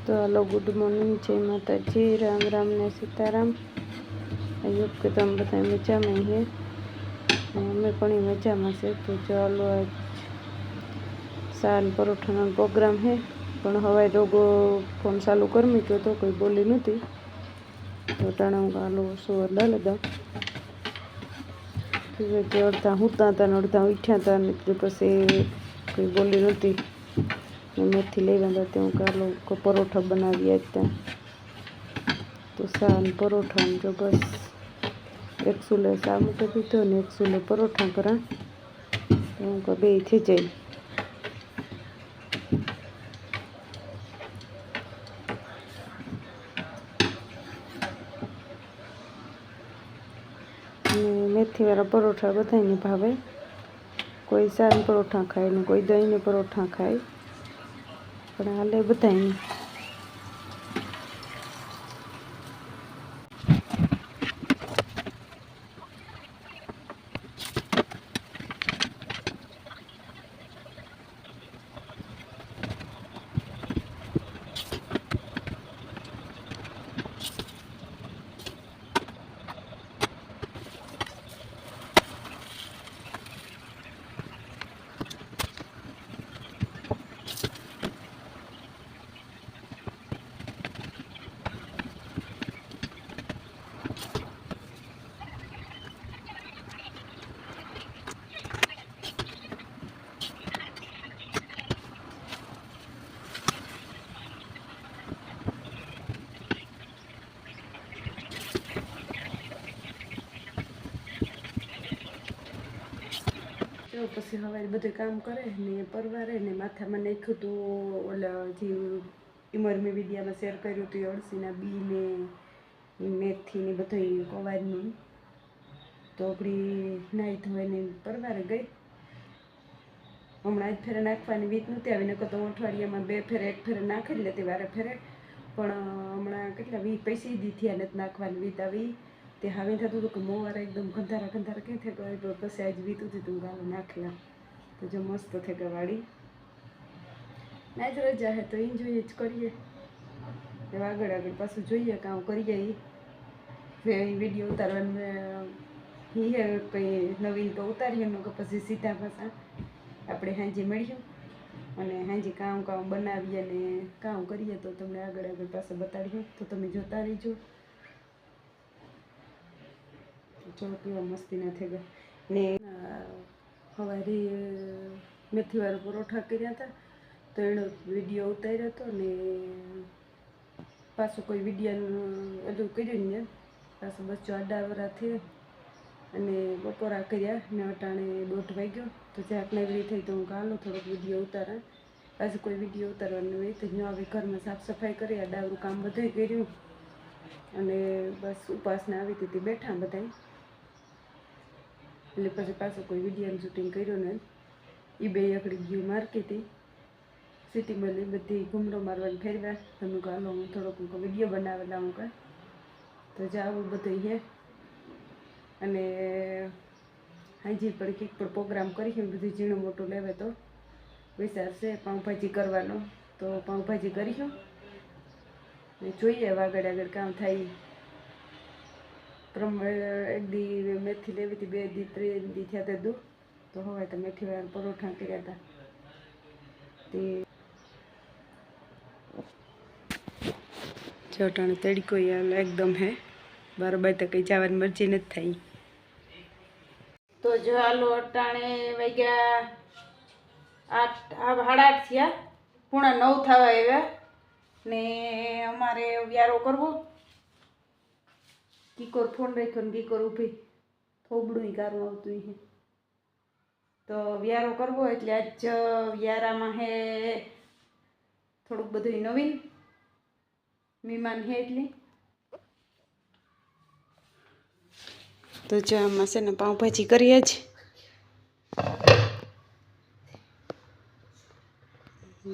तो hello good morning जय माता जी राम राम ने सीताराम। आयुब के तुम बताए मजा में है अमे पण मजा में से। तो चलो आज साल परोठा प्रोग्राम है पण हवा रोगो फोन चालू कर मीक्यो तो कोई बोली नती तो टाणे हूँ आलू सुवर ला लगा अर्धा हूता था अर्धा उठ्या था पछी कोई बोली नती मेथी लई बंदा तो आलू को परोठा बनावी आता। तो साल परोठा जो बस एक चूल्हे सा मूकी दीधो ने एक चूल्हे परोठा करा तो उनका बे थी जाए। मेथी वाला परोठा बधाई ने भावे। कोई साल परोठा खाए ने कोई दही ने परोठा खाए पण हाले बधाई ने। तो पछी हवारे बधु काम करे ने परवारे ने माथामां नाख्युं तो ओला जे इमरमी विडियामां शेर कर्युं तो अळसीना बी ने मेथी ने बधुं कवारनुं। तो अपनी नाई धोईने परवारे गई। हमणां ज फेरे नाखवानी वीत नहोती आवी नकर तो अठवाडियामां 2 फेरे 1 फेरे नाखी ज लेती वारे फेरे पण हमणां કેટલા 20-25 દી थया नथी नाखवानी वीत आवी। ते हावी थतुं हतुं के मोवारा एकदम गंधारा गंधारा क्यां थया गया पछी आज वीत हती तो गालो नाखला तो जो मस्त थया वाड़ी। आज रजा है तो एन्जॉय ज करिए आगळ आगळ पाछुं जोईए काम करिए। विडियो उतारवानुं ही है कई नवीन तो उतारीए नकर पछी सीधा पाछा આપણે હાંજે મળ્યું અને હાંજે કામ બનાવીએ અને કામ કરીએ તો તમને આગળ આગળ પાસે બતાડીએ તો તમે જોતા રહીજો। જો કેવા મસ્તીના થઈ ગયા ને સવારે મેથીવાળા પરોઠા કર્યા હતા તો એનો વિડીયો ઉતાર્યો હતો ને પાછું કોઈ વિડીયોનું બધું કર્યું ને પાછું બસ જો આડાવરા થયા અને બપોરા કર્યા ને અટાણે 1:30 વાગ્યો तो ज्याक नवरी थी तो हूँ हालो थोड़ोक विडियो उतारा। पाछुं कोई विडियो उतारवानुं होय तो हूँ आवी घर में साफ सफाई करी डावरुं काम बधुंय कर्युं अने बस उपासना आवी थी बैठा बधाय એટલે પછી પાછું કોઈ વિડીયોનું શૂટિંગ કર્યું ને એ બે એકડી ગયું માર્કેટે સિટી મળી બધી ઘૂમરો મારવાને ફેરવ્યા તમે હાલો હું થોડોક વિડીયો બનાવેલા હું કાં તો જાવું બધું હે અને હાજી પણ કંઈક પણ પ્રોગ્રામ કરી બધું ઝીણું મોટું લેવે તો વિચાર છે પાઉંભાજી કરવાનો તો પાઉંભાજી કરીશું ને જોઈએ આગળ આગળ કામ થાય। एक दी मेथी लेवी थी 2 दी 3 दी थया ते दूध तो हवे तो मेथी वाला परोठा कर्या था ते चटाणे तड़को एकदम है बराबर तो कई जावानी मर्जी नहीं थई। तो जो आलो अटाणे वाग्या 8 8:30 थया 8:45 थवा आव्या ने अमारे व्यारो करवो कीकोर फोन राख्यो ने कीकोर ऊभी થોબડું ગારું આવતું है तो व्यारो करवो એટલે आज व्यारामां है થોડુંક બધું નવીન મહેમાન है એટલે तो जो आमां છે ને પાઉંભાજી કરીએ જ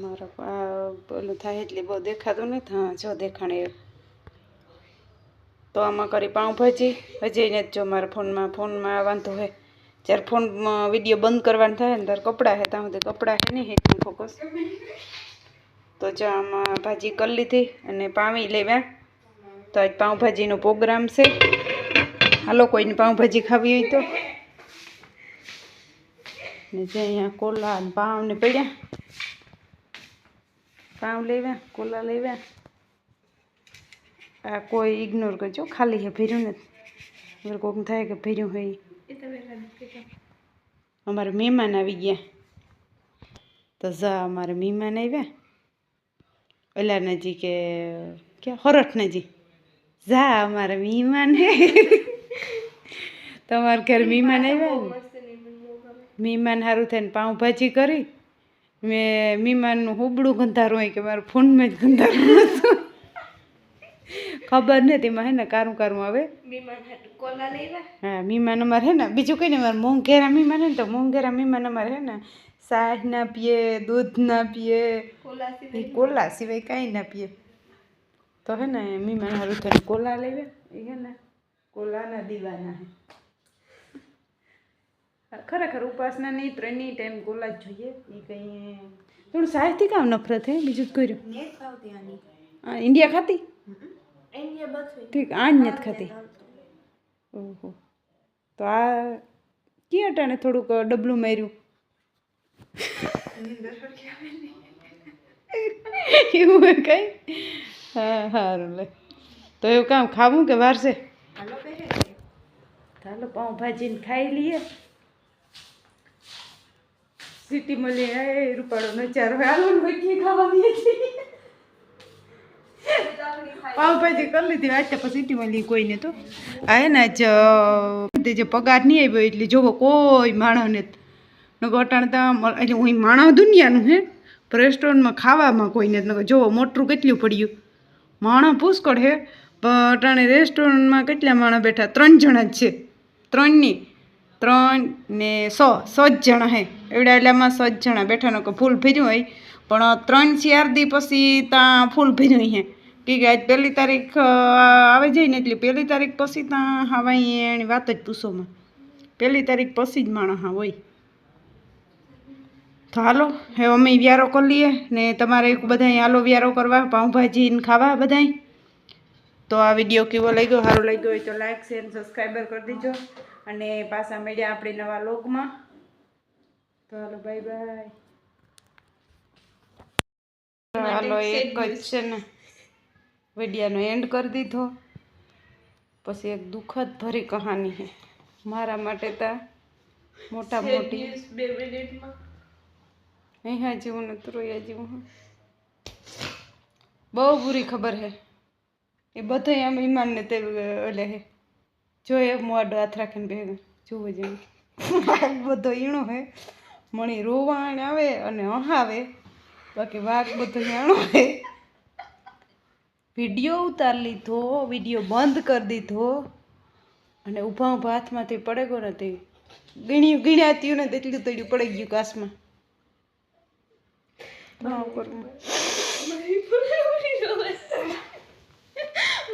મારા પેલું થાય એટલે બહુ દેખાતું નથી। हाँ જો દેખાણે तो आमा करी पावभाजी हजे ने जो मारा फोन में वांधो है जय फोन विडियो बंद करवा थाय ने त्यारे कपड़ा है त्या सुधी कपड़ा है नहीं हेठ फोकस તો જો આમાં ભાજી કરી લીધી અને પાવી લેવા. તો આજ પાઉંભાજીનો પ્રોગ્રામ છે. હાલો કોઈને પાઉંભાજી ખાવી હોય તો. ને જે અહીંયા કોલા ને પાઉં ને પડ્યા. પાઉં લેવા, કોલા લેવા. આ કોઈ ઇગ્નોર કરજો, ખાલી છે, ભર્યું નથી. અગર કોઈક થાય કે ભર્યું હોય. અમારે મહેમાન આવી ગયા. તો જા અમારે મહેમાન આવ્યા. ઓલા નજી કે ક્યાં હરઠ નજી જા અમારા મહેમાન હે. તમારા ઘર મહેમાન આવ્યા ને મહેમાન સારું થઈને પાઉંભાજી કરી. મેં મહેમાનનું હુબડું ગંધારું હોય કે મારા ફોનમાં જ ગંધારું હતું. ખબર નથી એમાં હે ને કારું કારું આવે. હા મહેમાન અમારે હે ને બીજું કંઈ ને અમારે મોંઘેરા મહેમાન હે ને તો મોંઘેરા મહેમાન અમારે હે ને શાહ ના પીએ, દૂધ ના પીએ, કોલા સિવાય કાંઈ ના પીએ. તો હે ને મહેમાન સારું થઈને કોલા લેવે. એ હે ને કોલાના દીવાના હે. ખરેખર ઉપાસના નહીં 3 ટાઈમ કોલા જ જોઈએ. એ કંઈ થોડું સાહેબથી કામ નફરત હે બીજું જ કર્યું. ઇન્ડિયા ખાતી ઠીક આ જ નથી ખાતી. ઓહો તો આ ક્યાં અટાણે થોડુંક ડબલું માર્યું એવું હોય કઈ. હા સારું લે તો એવું કામ ખાવું કે વાર છે. ચાલો પાઉંભાજીને ખાઈ લઈએ. સિટી મળી એ રૂપાળો નચારો હાલો ખાવાની પાઉંભાજી કરી લીધી. આજ તો સિટી મળી કોઈને તો આ હે ને આજ જે પગાર નહીં આવ્યો એટલે જોવો કોઈ માણસ ને અટાણતા એટલે હું માણસ દુનિયાનું હે પણ રેસ્ટોરન્ટમાં ખાવામાં કોઈને જોવો મોટરું કેટલું પડ્યું. માણસ પુષ્કળ હે પણ અટાણે રેસ્ટોરન્ટમાં કેટલા માણસ બેઠા 3 જણા જ છે. 3 ને 100 જ જણા હે એવડા એટલામાં 100 જ જણા બેઠાનો કે ફૂલ ભર્યું હોય પણ 3-4 દી પછી ત્યાં ફૂલ ભર્યું હે કે આજ 1 તારીખ આવે જાય ને એટલે 1 તારીખ પછી ત્યાં હવાઈ એની વાત જ પૂછોમાં 1 તારીખ પછી જ માણસ હા હોય. તો હાલો હવે અમે વ્યારો કરી લઈએ ને તમારે બધાય હાલો વ્યારો કરવા પાઉંભાજી ને ખાવા બધાય. તો આ વિડીયો કેવો લાગ્યો, સારો લાગ્યો હોય તો લાઈક શેર સબસ્ક્રાઈબર કરી દેજો અને પાછા મળ્યા આપણે નવા લોગમાં. તો હાલો બાય બાય. હાલો એક જ છે ને વિડીયાનો એન્ડ કરી દીધો. પછી એક દુઃખદ ભરી કહાની છે મારા માટે તો મોટા મોટી 2 મિનિટમાં અહીંયા જેવું નથી રોયા જેવું. બહુ બુરી ખબર હે એ બધા આમ ઈમાનને તે ઓલે હે જો એ મોઢો હાથ રાખીને ભેગા જોવો જેવું બધો ઈણો હે. મણી રોવાણ આવે અને હહાવે બાકી વાઘ બધો ઈણો હે. વિડીયો ઉતાર લીધો, વિડીયો બંધ કરી દીધો અને ઊભા ઊભા હાથમાંથી પડે ગયો ને તે ગીણ્યાત્યું ને તેટલું તળ્યું પડી ગયું કાશમાં.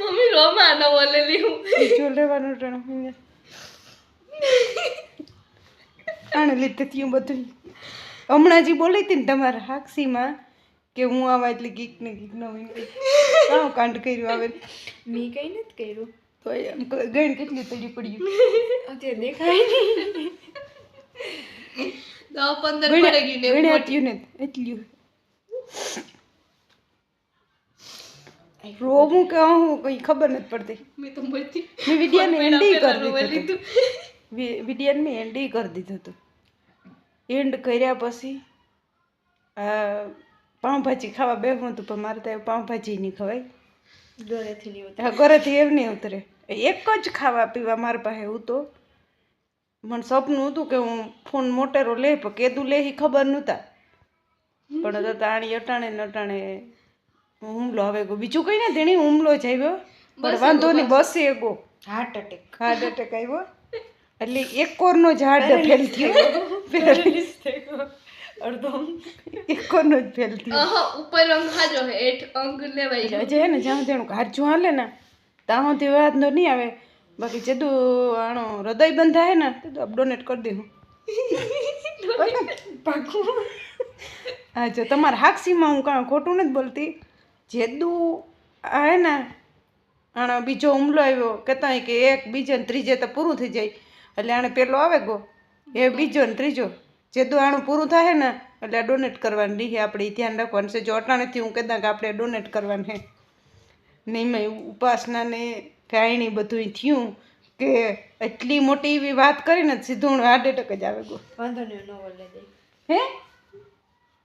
મમ્મી રોમા ન બોલેલી હું જો લેવાનું ટણ આને લીધે થયું બધું. હમણાં જે બોલી હતી ને તમારા હાક્ષીમાં કે હું આવા એટલે ગીક ને ગીક ન હોય કાં કાંડ કર્યું આવે મેં કઈ નથી કર્યું તો એમ ગણ કેટલી તળી પડ્યું અત્યારે દેખાય નહીં 10-15 પડી ગયું ને ગણ્યાત્યું ને એટલું રોવું કે હું કઈ ખબર નથી પડતી. મેં તો મળતી મેં વિડીયોને એન્ડી કરી દીધું. વિડીયોને મેં એન્ડી કરી દીધું હતું. એન્ડ કર્યા પછી પાઉંભાજી ખાવા બેસું હતું પણ મારે તો પાઉંભાજી નહીં ખવાય. ઘરેથી નહીં હા ઘરેથી એમ નહીં ઉતરે. એક જ ખાવા પીવા મારા પાસે હું તો મને સપનું હતું કે હું ફોન મોટેરો લે પણ કેદું લે એ ખબર નહોતા પણ તાણી અટાણે ને અટાણે હુમલો હવે ગયો. બીજું કંઈ ને તેણી હુમલો જ આવ્યો પણ વાંધો નહીં બસે ગો હાર્ટ એટેક આવ્યો એટલે એક કોરનો જ હાર્ટ ફેલ થયો અડધો એક કોરનો જ ફેલ થયો. ઉપર અંગ હાજો હે એઠ અંગ લેવાય હજે હે ને જ્યાં તેનું કાચું હાલે ને ત્યાં સુધી વાત નો નહીં આવે બાકી જેદું આનો હૃદય બંધા હે ને તો ડોનેટ કરી દે હું પાકું હા જો તમારા હાક્ષીમાં હું કાં ખોટું નથી બોલતી. જેદુ આ હે ને આનો બીજો હુમલો આવ્યો કહેતા હોય કે એક બીજો ને ત્રીજે તો પૂરું થઈ જાય એટલે આણે પેલો આવે ગો એ બીજો ને ત્રીજો જેદુ આણું પૂરું થાય ને એટલે ડોનેટ કરવાની રીહે આપણે ઈ ધ્યાન રાખવાનું છે. જો અટાણેથી હું કહેતા કે આપણે ડોનેટ કરવાનું હે નહીં મેં ઉપાસના ને કાંઈ બધું થયું કે એટલી મોટી એવી વાત કરીને સીધું હાર્ટ એટેક જ આવે ગો. વાંધો નહીં નો વળે દે હે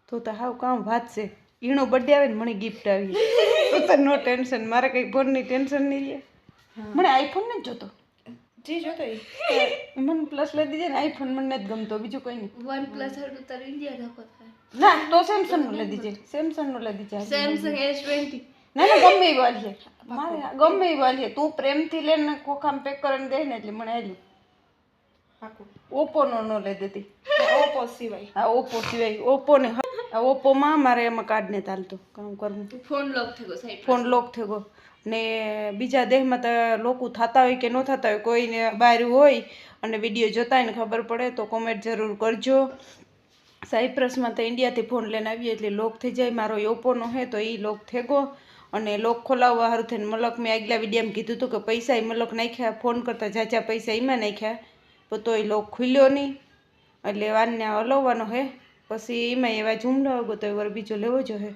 તો હાવ કામ વાત છે. ઈનો બર્થડે આવે ને મને ગિફ્ટ આવી તો તો નો ટેન્શન મારે કંઈ ફોનની ટેન્શન નહીં રહે. મને આઈફોન નથી જોતો જી જોતો મને પ્લસ લઈ દીજે ને આઈફોન મને નથી ગમતો બીજું કંઈ નહીં. OnePlus હતું તાર ઇન્ડિયા ધક્કો થાય. ના તો સેમસંગનું લઈ દીજે સેમસંગનું લઈ દીજે. Samsung S20 ના ના ગમે એ વાલીએ મારે ગમે એ વાલીએ તું પ્રેમથી લઈને ખોખામાં પેક કરીને દે ને એટલે મને આવેલું. ઓપ્પોનો ન લઈ દેતી. Oppo સિવાય હા ઓપ્પો સિવાય ઓપ્પોને આ ઓપ્પોમાં મારે એમાં કાર્ડ ને ચાલતું કામ કરવું. ફોન લોક થઈ ગયો સાઈડ ફોન લોક થઈ ગયો ને બીજા દેશમાં તો લોકો થતા હોય કે ન થતા હોય કોઈને બહાર હોય અને વિડીયો જોતા હોય ને ખબર પડે તો કોમેન્ટ જરૂર કરજો. સાયપ્રસમાં તો ઇન્ડિયાથી ફોન લઈને આવીએ એટલે લોક થઈ જાય. મારો ઓપ્પોનો હે તો એ લોક થઈ ગયો અને લોક ખોલાવવા સારું થઈને મલક મેં આગલા વિડીયામાં કીધું હતું કે પૈસા એ મલક નાખ્યા ફોન કરતાં જાજા પૈસા એમાં નાખ્યા તો તોય લોક ખુલ્યો નહીં એટલે વાનને હલાવવાનો હે પછી એમાં એવા જુમલો આવ્યો તો એ વાર બીજો લેવો જો હે.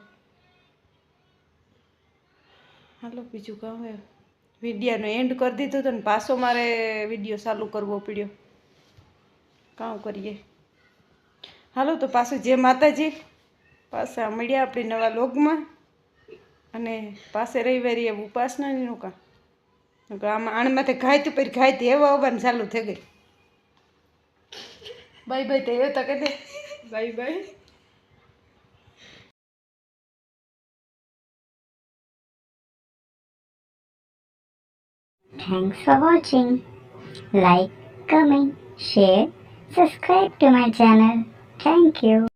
હાલો બીજું કામ હે વિડીયાનો એન્ડ કરી દીધો હતો ને પાછો મારે વિડીયો ચાલુ કરવો પડ્યો કામ કરીએ. હાલો તો પાછું જય માતાજી પાછા મળ્યા આપણી નવા લોગમાં અને પાસે રવિવારી એવું ઉપાસનાનું કામ આમાં આણમાંથી ઘાયતું પછી ઘાયતી એવા આવવાનું ચાલુ થઈ ગઈ. બાય બાય તો એવું તો કહી દે bye bye. Thanks for watching. Like, comment, share, subscribe to my channel. Thank you.